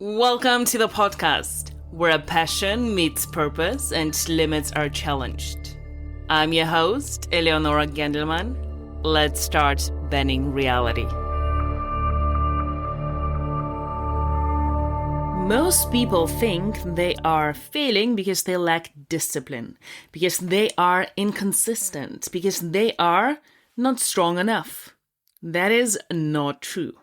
Welcome to the podcast, where a passion meets purpose and limits are challenged. I'm your host, Eleonora Gendelman. Let's start bending reality. Most people think they are failing because they lack discipline, because they are inconsistent, because they are not strong enough. That is not true.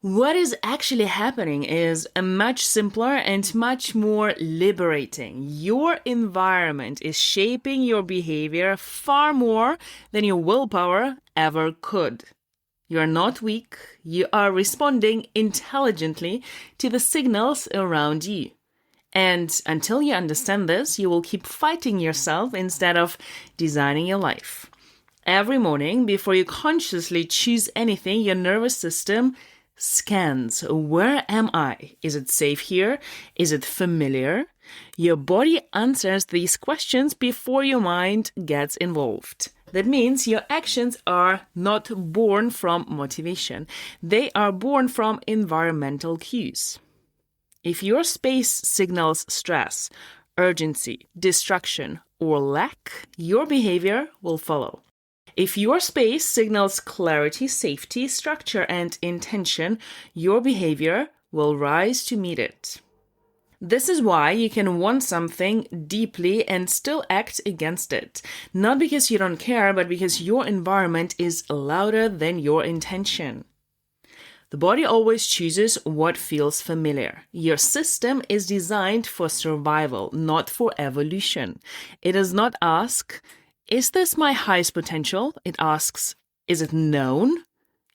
What is actually happening is much simpler and much more liberating. Your environment is shaping your behavior far more than your willpower ever could. You are not weak. You are responding intelligently to the signals around you. And until you understand this, you will keep fighting yourself instead of designing your life. Every morning, before you consciously choose anything, your nervous system scans. Where am I? Is it safe here? Is it familiar? Your body answers these questions before your mind gets involved. That means your actions are not born from motivation. They are born from environmental cues. If your space signals stress, urgency, distraction, or lack, your behavior will follow. If your space signals clarity, safety, structure, and intention, your behavior will rise to meet it. This is why you can want something deeply and still act against it. Not because you don't care, but because your environment is louder than your intention. The body always chooses what feels familiar. Your system is designed for survival, not for evolution. It does not ask, is this my highest potential? It asks, is it known?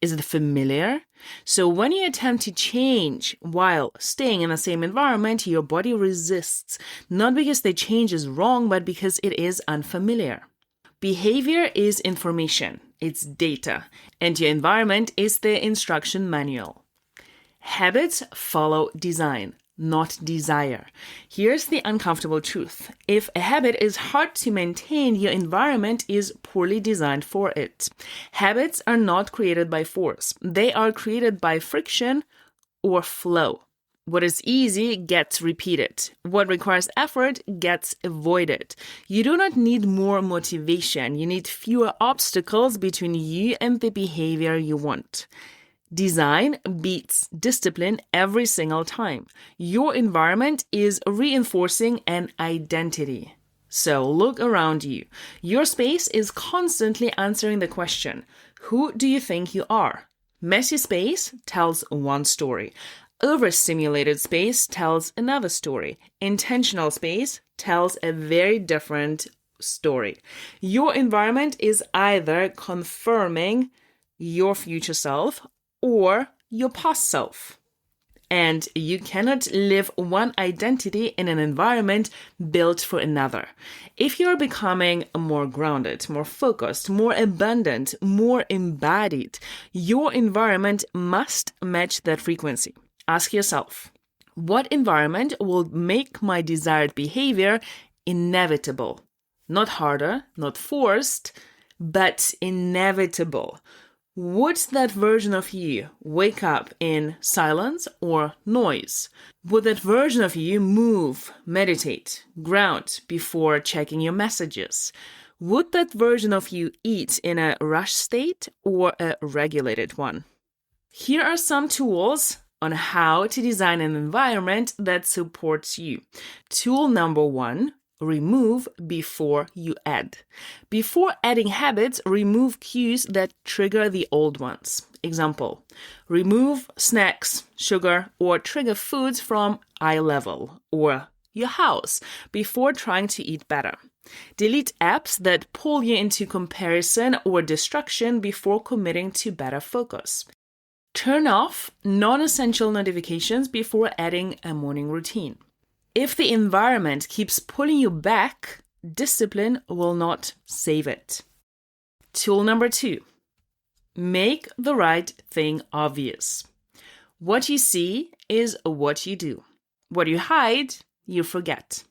Is it familiar? So when you attempt to change while staying in the same environment, your body resists, not because the change is wrong, but because it is unfamiliar. Behavior is information, it's data, and your environment is the instruction manual. Habits follow design, not desire. Here's the uncomfortable truth. If a habit is hard to maintain, your environment is poorly designed for it. Habits are not created by force. They are created by friction or flow. What is easy gets repeated. What requires effort gets avoided. You do not need more motivation. You need fewer obstacles between you and the behavior you want. Design beats discipline every single time. Your environment is reinforcing an identity. So look around you. Your space is constantly answering the question, who do you think you are? Messy space tells one story. Overstimulated space tells another story. Intentional space tells a very different story. Your environment is either confirming your future self or your past self. And you cannot live one identity in an environment built for another. If you're becoming more grounded, more focused, more abundant, more embodied, your environment must match that frequency. Ask yourself, what environment will make my desired behavior inevitable? Not harder, not forced, but inevitable. Would that version of you wake up in silence or noise? Would that version of you move, meditate, ground before checking your messages? Would that version of you eat in a rush state or a regulated one? Here are some tools on how to design an environment that supports you. Tool number 1. Remove before you add. Before adding habits, remove cues that trigger the old ones. Example, remove snacks, sugar, or trigger foods from eye level or your house before trying to eat better. Delete apps that pull you into comparison or distraction before committing to better focus. Turn off non-essential notifications before adding a morning routine. If the environment keeps pulling you back, discipline will not save it. Tool number 2, make the right thing obvious. What you see is what you do. What you hide, you forget.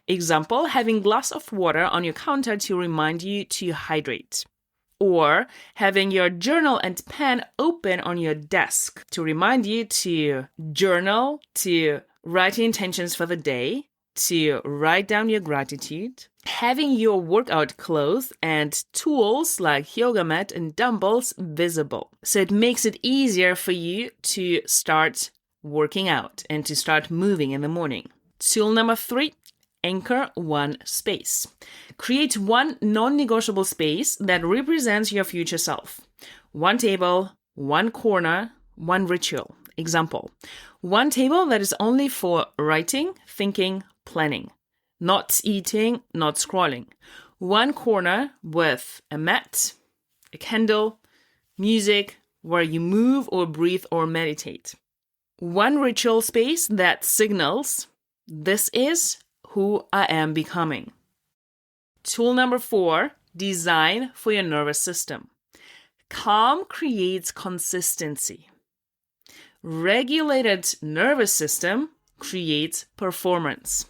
Example, having a glass of water on your counter to remind you to hydrate. or having your journal and pen open on your desk to remind you to journal, to write your intentions for the day, to write down your gratitude, having your workout clothes and tools like yoga mat and dumbbells visible. So it makes it easier for you to start working out and to start moving in the morning. Tool number 3, anchor one space. Create one non-negotiable space that represents your future self. One table, one corner, one ritual. Example, one table that is only for writing, thinking, planning. Not eating, not scrolling. One corner with a mat, a candle, music, where you move or breathe or meditate. One ritual space that signals, this is who I am becoming. Tool number 4, design for your nervous system. Calm creates consistency. Regulated nervous system creates performance.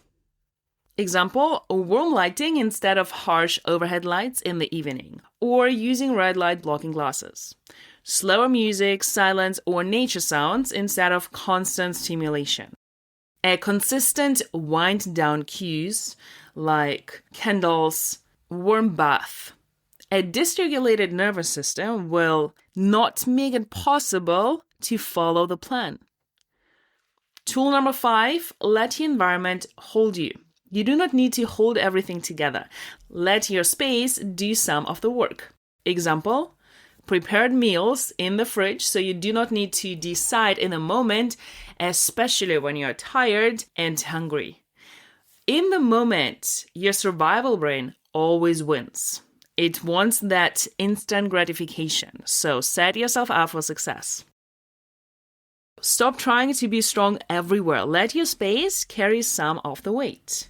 Example, warm lighting instead of harsh overhead lights in the evening, or using red light blocking glasses. Slower music, silence, or nature sounds instead of constant stimulation. A consistent wind down cues like candles, warm bath. A dysregulated nervous system will not make it possible to follow the plan. Tool number 5, let your environment hold you. You do not need to hold everything together. Let your space do some of the work. Example, prepared meals in the fridge so you do not need to decide in a moment, especially when you're tired and hungry. In the moment, your survival brain always wins. It wants that instant gratification, so set yourself up for success. Stop trying to be strong everywhere. Let your space carry some of the weight.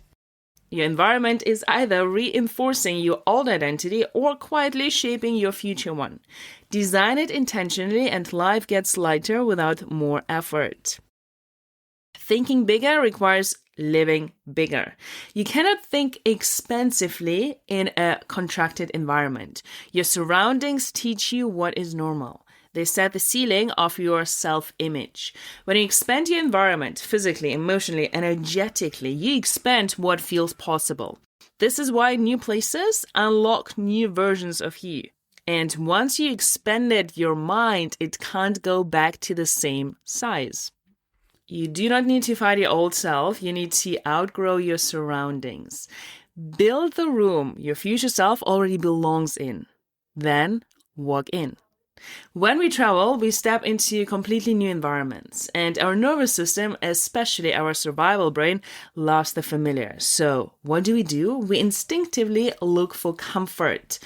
Your environment is either reinforcing your old identity or quietly shaping your future one. Design it intentionally and life gets lighter without more effort. Thinking bigger requires living bigger. You cannot think expensively in a contracted environment. Your surroundings teach you what is normal. They set the ceiling of your self-image. When you expand your environment physically, emotionally, energetically, you expand what feels possible. This is why new places unlock new versions of you. And once you expanded your mind, it can't go back to the same size. You do not need to fight your old self. You need to outgrow your surroundings. Build the room your future self already belongs in. Then walk in. When we travel, we step into completely new environments, and our nervous system, especially our survival brain, loves the familiar. So what do? We instinctively look for comfort.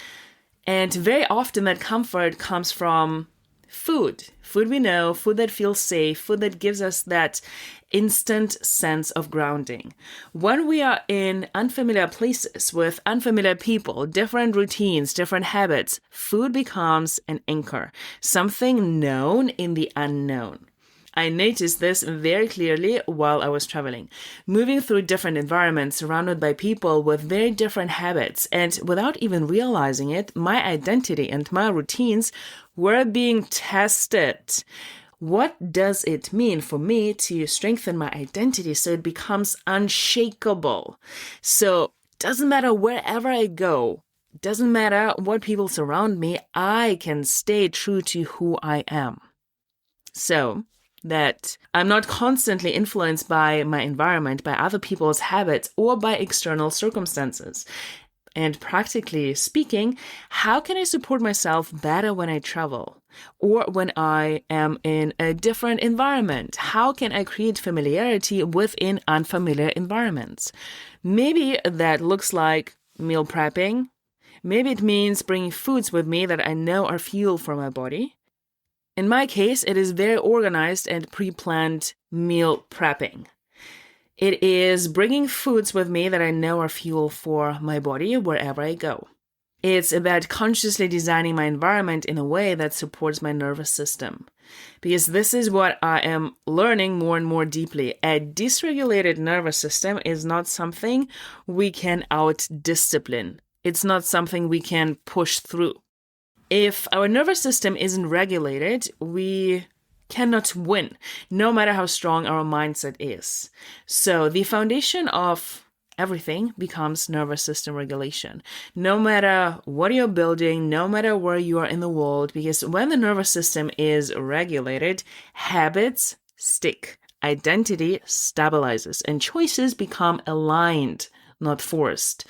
And very often that comfort comes from food. Food we know, food that feels safe, food that gives us that instant sense of grounding. When we are in unfamiliar places with unfamiliar people, different routines, different habits, food becomes an anchor, something known in the unknown. I noticed this very clearly while I was traveling, moving through different environments surrounded by people with very different habits, and without even realizing it, my identity and my routines were being tested. What does it mean for me to strengthen my identity so it becomes unshakable? So it doesn't matter wherever I go, it doesn't matter what people surround me, I can stay true to who I am. So that I'm not constantly influenced by my environment, by other people's habits, or by external circumstances. And practically speaking, how can I support myself better when I travel or when I am in a different environment? How can I create familiarity within unfamiliar environments? Maybe that looks like meal prepping. Maybe it means bringing foods with me that I know are fuel for my body. In my case, it is very organized and pre-planned meal prepping. It is bringing foods with me that I know are fuel for my body wherever I go. It's about consciously designing my environment in a way that supports my nervous system. Because this is what I am learning more and more deeply. A dysregulated nervous system is not something we can out-discipline. It's not something we can push through. If our nervous system isn't regulated, we cannot win, no matter how strong our mindset is. So the foundation of everything becomes nervous system regulation. No matter what you're building, no matter where you are in the world, because when the nervous system is regulated, habits stick, identity stabilizes, and choices become aligned, not forced.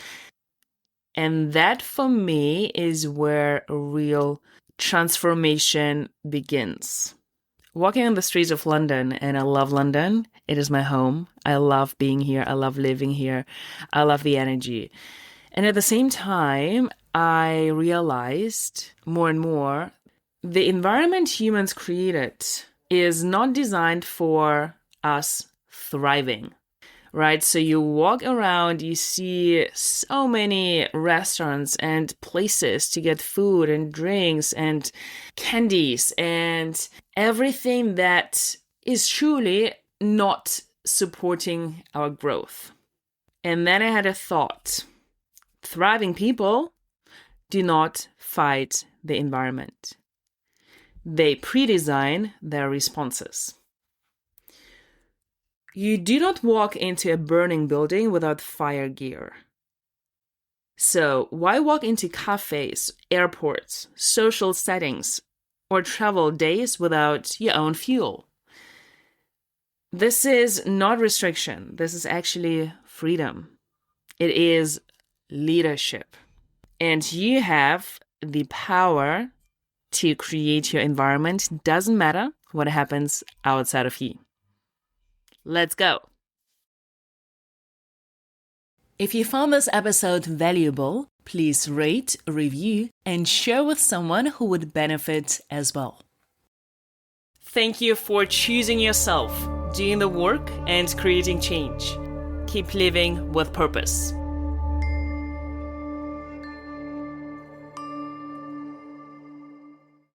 And that, for me, is where real transformation begins. Walking on the streets of London, and I love London. It is my home. I love being here. I love living here. I love the energy. And at the same time, I realized more and more the environment humans created is not designed for us thriving. Right? So you walk around, you see so many restaurants and places to get food and drinks and candies and everything that is truly not supporting our growth. And then I had a thought. Thriving people do not fight the environment. They pre-design their responses. You do not walk into a burning building without fire gear. So why walk into cafes, airports, social settings, or travel days without your own fuel? This is not restriction. This is actually freedom. It is leadership. And you have the power to create your environment. Doesn't matter what happens outside of you. Let's go. If you found this episode valuable, please rate, review, and share with someone who would benefit as well. Thank you for choosing yourself, doing the work, and creating change. Keep living with purpose.